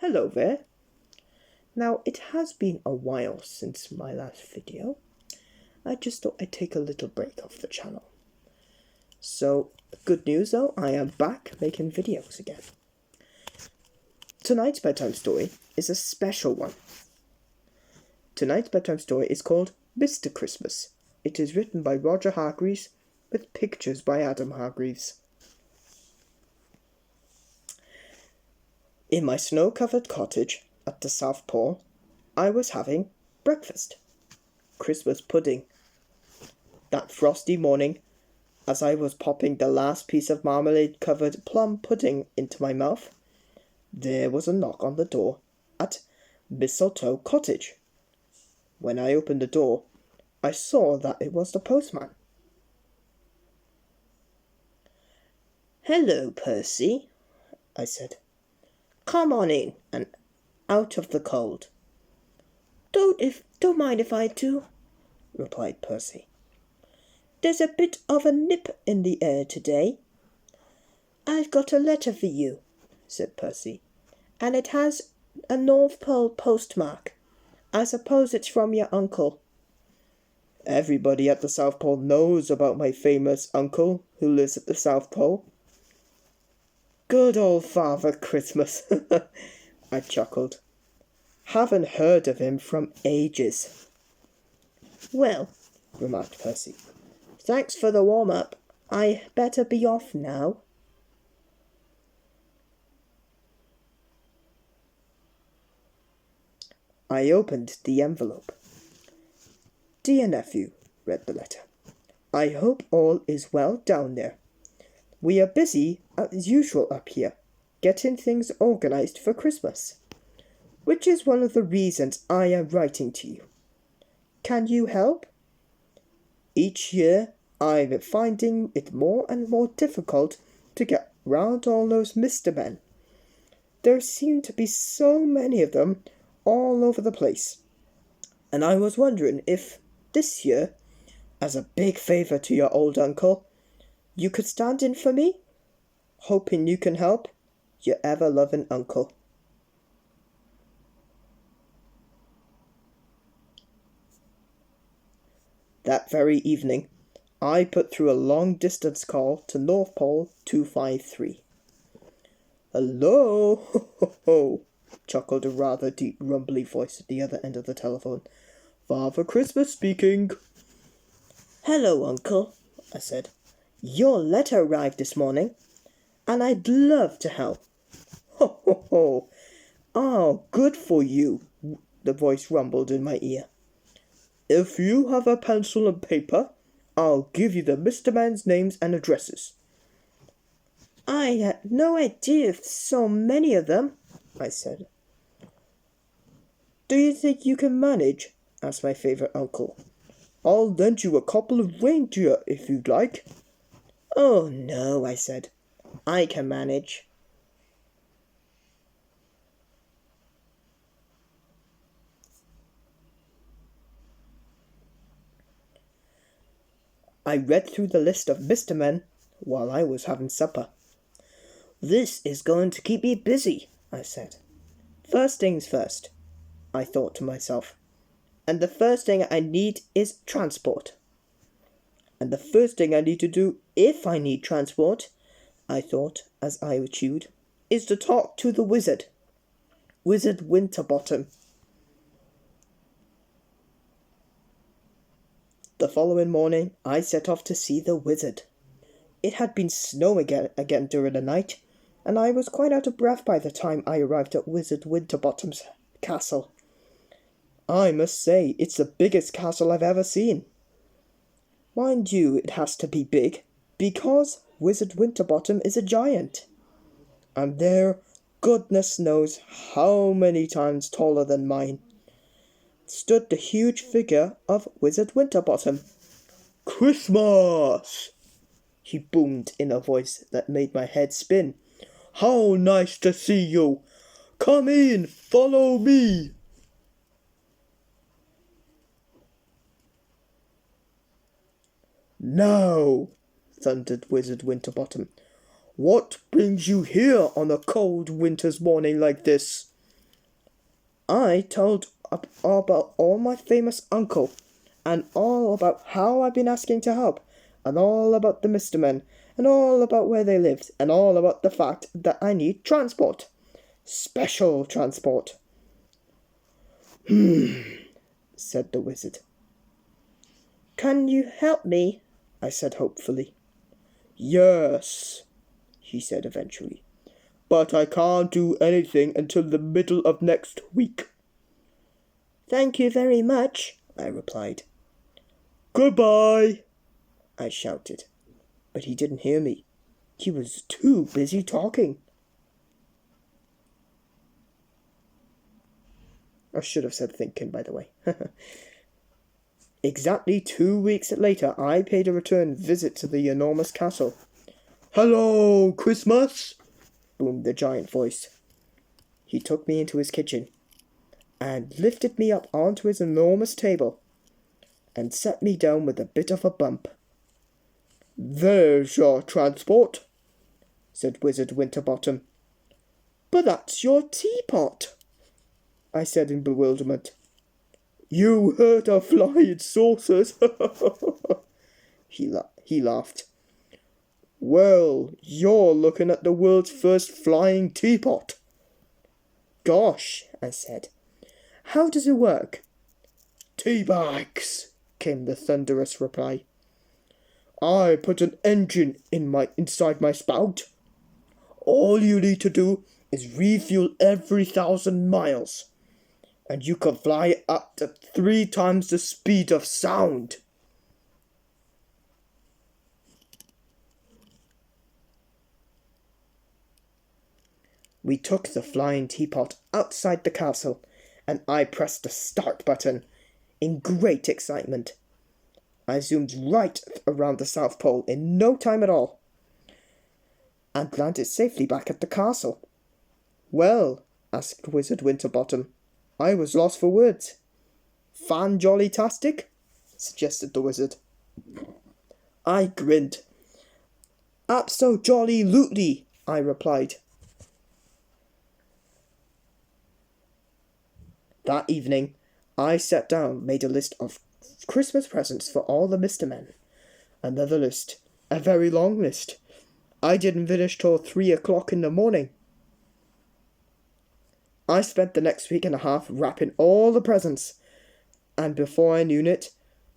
Hello there. Now, it has been a while since my last video. I just thought I'd take a little break off the channel. So, good news though, I am back making videos again. Tonight's bedtime story is a special one. Tonight's bedtime story is called Mr. Christmas. It is written by Roger Hargreaves with pictures by Adam Hargreaves. In my snow-covered cottage at the South Pole, I was having breakfast. Christmas pudding. That frosty morning, as I was popping the last piece of marmalade-covered plum pudding into my mouth, there was a knock on the door at Mistletoe Cottage. When I opened the door, I saw that it was the postman. "Hello, Percy," I said. "Come on in and out of the cold." Don't mind if I do," replied Percy. "There's a bit of a nip in the air today." "I've got a letter for you," said Percy, "and it has a North Pole postmark. I suppose it's from your uncle." Everybody at the South Pole knows about my famous uncle who lives at the South Pole. Good old Father Christmas, I chuckled. Haven't heard of him from ages. "Well," remarked Percy, "thanks for the warm-up. I better be off now." I opened the envelope. "Dear nephew," read the letter, "I hope all is well down there. We are busy as usual up here, getting things organized for Christmas, which is one of the reasons I am writing to you. Can you help? Each year I'm finding it more and more difficult to get round all those Mr. Men. There seem to be so many of them all over the place, and I was wondering if this year, as a big favour to your old uncle, you could stand in for me? Hoping you can help, your ever-loving uncle." That very evening, I put through a long-distance call to North Pole 253. "Hello, ho, ho, ho," chuckled a rather deep, rumbly voice at the other end of the telephone. "Father Christmas speaking." "Hello, Uncle," I said. "Your letter arrived this morning, and I'd love to help." "Ho, ho, ho. Oh, good for you," the voice rumbled in my ear. "If you have a pencil and paper, I'll give you the Mr. Men's names and addresses." "I had no idea of so many of them," I said. "Do you think you can manage?" asked my favourite uncle. "I'll lend you a couple of reindeer if you'd like." "Oh, no," I said. "I can manage." I read through the list of Mr. Men while I was having supper. "This is going to keep me busy," I said. "First things first," I thought to myself. "And the first thing I need is transport. And the first thing I need to do, if I need transport," I thought as I chewed, "is to talk to the wizard. Wizard Winterbottom." The following morning, I set off to see the wizard. It had been snowing again during the night, and I was quite out of breath by the time I arrived at Wizard Winterbottom's castle. I must say, it's the biggest castle I've ever seen. Mind you, it has to be big, because Wizard Winterbottom is a giant. And there, goodness knows how many times taller than mine, stood the huge figure of Wizard Winterbottom. "Christmas!" he boomed in a voice that made my head spin. "How nice to see you! Come in, follow me!" "Now," thundered Wizard Winterbottom, "what brings you here on a cold winter's morning like this? I told all about all my famous uncle, and all about how I've been asking to help, and all about the Mr. Men, and all about where they lived, and all about the fact that I need transport. Special transport. Said the wizard. Can you help me? I said hopefully. Yes, he said eventually. But I can't do anything until the middle of next week. Thank you very much, I replied. Goodbye, I shouted. But he didn't hear me. He was too busy talking. I should have said thinking, by the way. Exactly 2 weeks later, I paid a return visit to the enormous castle. Hello, Christmas, boomed the giant voice. He took me into his kitchen and lifted me up onto his enormous table and set me down with a bit of a bump. There's your transport, said Wizard Winterbottom. But that's your teapot, I said in bewilderment. You heard of flying saucers? He laughed. Well, you're looking at the world's first flying teapot. Gosh, I said. How does it work? Tea bags, came the thunderous reply. I put an engine inside my spout. All you need to do is refuel every 1,000 miles, and you can fly up to 3 times the speed of sound. We took the flying teapot outside the castle, and I pressed the start button in great excitement. I zoomed right around the South Pole in no time at all, and landed safely back at the castle. Well, asked Wizard Winterbottom. I was lost for words. Fan-jolly-tastic? Suggested the wizard. I grinned. Abso-jolly-lutely, I replied. That evening, I sat down, made a list of Christmas presents for all the Mr. Men. Another list, a very long list. I didn't finish till 3 o'clock in the morning. I spent the next week and a half wrapping all the presents, and before I knew it,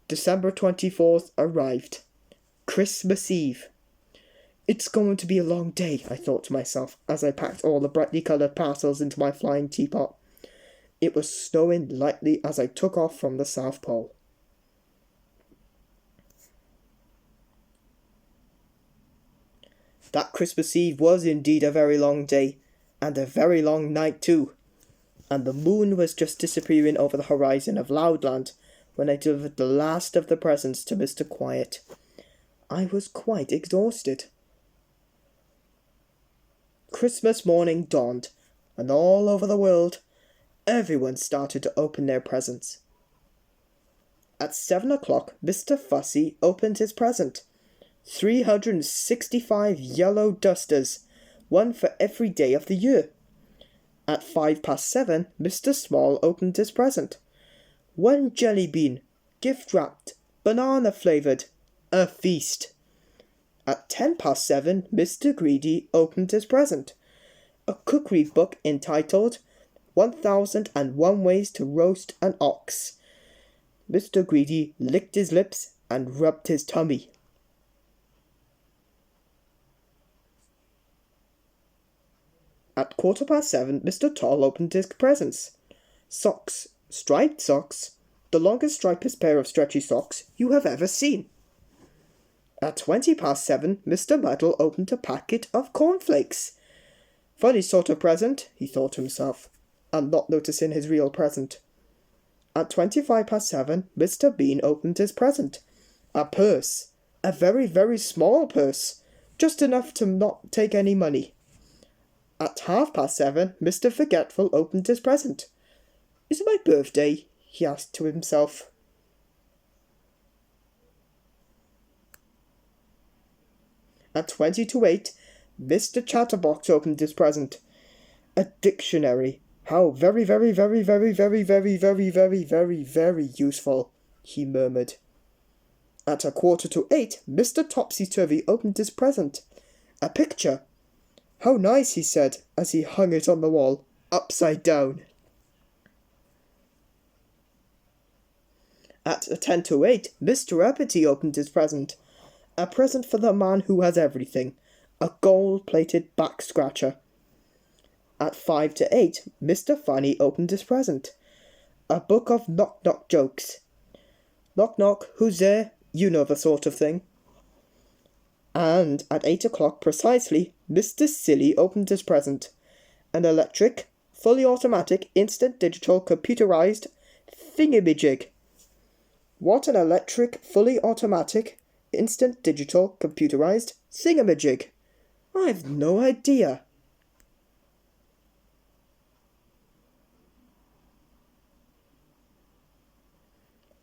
December 24th arrived. Christmas Eve. It's going to be a long day, I thought to myself, as I packed all the brightly coloured parcels into my flying teapot. It was snowing lightly as I took off from the South Pole. That Christmas Eve was indeed a very long day, and a very long night too, and the moon was just disappearing over the horizon of Loudland when I delivered the last of the presents to Mr. Quiet. I was quite exhausted. Christmas morning dawned, and all over the world, everyone started to open their presents. At 7 o'clock, Mr. Fussy opened his present. 365 yellow dusters, one for every day of the year. At 7:05, Mr. Small opened his present. 1 jelly bean, gift-wrapped, banana-flavoured, a feast. At 7:10, Mr. Greedy opened his present. A cookery book entitled 1001 Ways to Roast an Ox. Mr. Greedy licked his lips and rubbed his tummy. At 7:15, Mr. Tall opened his presents. Socks, striped socks, the longest stripest pair of stretchy socks you have ever seen. At 7:20, Mr. Muddle opened a packet of cornflakes. Funny sort of present, he thought to himself, and not noticing his real present. At 7:25, Mr. Bean opened his present. A purse, a very, very small purse, just enough to not take any money. At 7:30, Mr. Forgetful opened his present. Is it my birthday? He asked to himself. At 8:20, Mr. Chatterbox opened his present. A dictionary, How very, very, very, very, very, very, very, very, very, very useful, he murmured. At 7:45, Mr. Topsy-Turvy opened his present. A picture. How nice, he said, as he hung it on the wall, upside down. At 10:08, Mr. Uppity opened his present. A present for the man who has everything. A gold-plated back-scratcher. At 5:08, Mr. Funny opened his present. A book of knock-knock jokes. Knock knock, who's there? You know the sort of thing. And at 8 o'clock precisely, Mr. Silly opened his present. An electric, fully automatic, instant digital, computerized thingamajig. What an electric, fully automatic, instant digital, computerized thingamajig. I've no idea.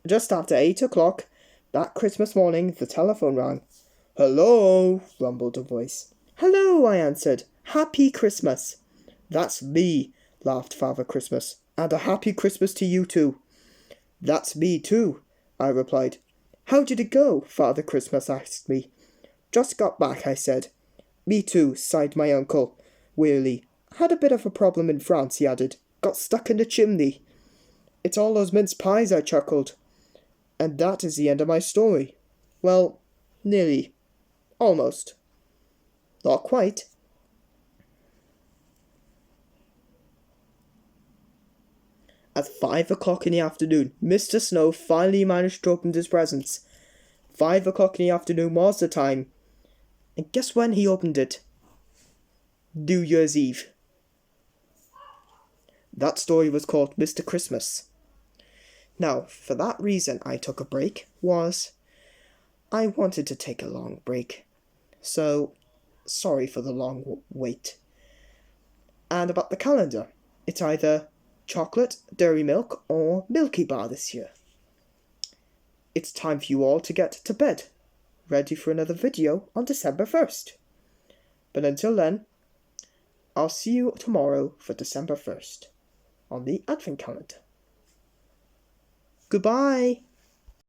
Just after 8 o'clock, that Christmas morning, the telephone rang. Hello, rumbled a voice. Hello, I answered. Happy Christmas. That's me, laughed Father Christmas. And a happy Christmas to you too. That's me too, I replied. How did it go? Father Christmas asked me. Just got back, I said. Me too, sighed my uncle, wearily. Had a bit of a problem in France, he added. Got stuck in the chimney. It's all those mince pies, I chuckled. And that is the end of my story. Well, nearly. Almost. Not quite. At 5 o'clock in the afternoon, Mr. Snow finally managed to open his presents. 5 o'clock in the afternoon was the time. And guess when he opened it? New Year's Eve. That story was called Mr. Christmas. Now, for that reason I took a break was I wanted to take a long break. So, sorry for the long wait. And about the calendar, it's either chocolate, dairy milk, or Milky Bar this year. It's time for you all to get to bed, ready for another video on December 1st. But until then, I'll see you tomorrow for December 1st on the Advent calendar. Goodbye!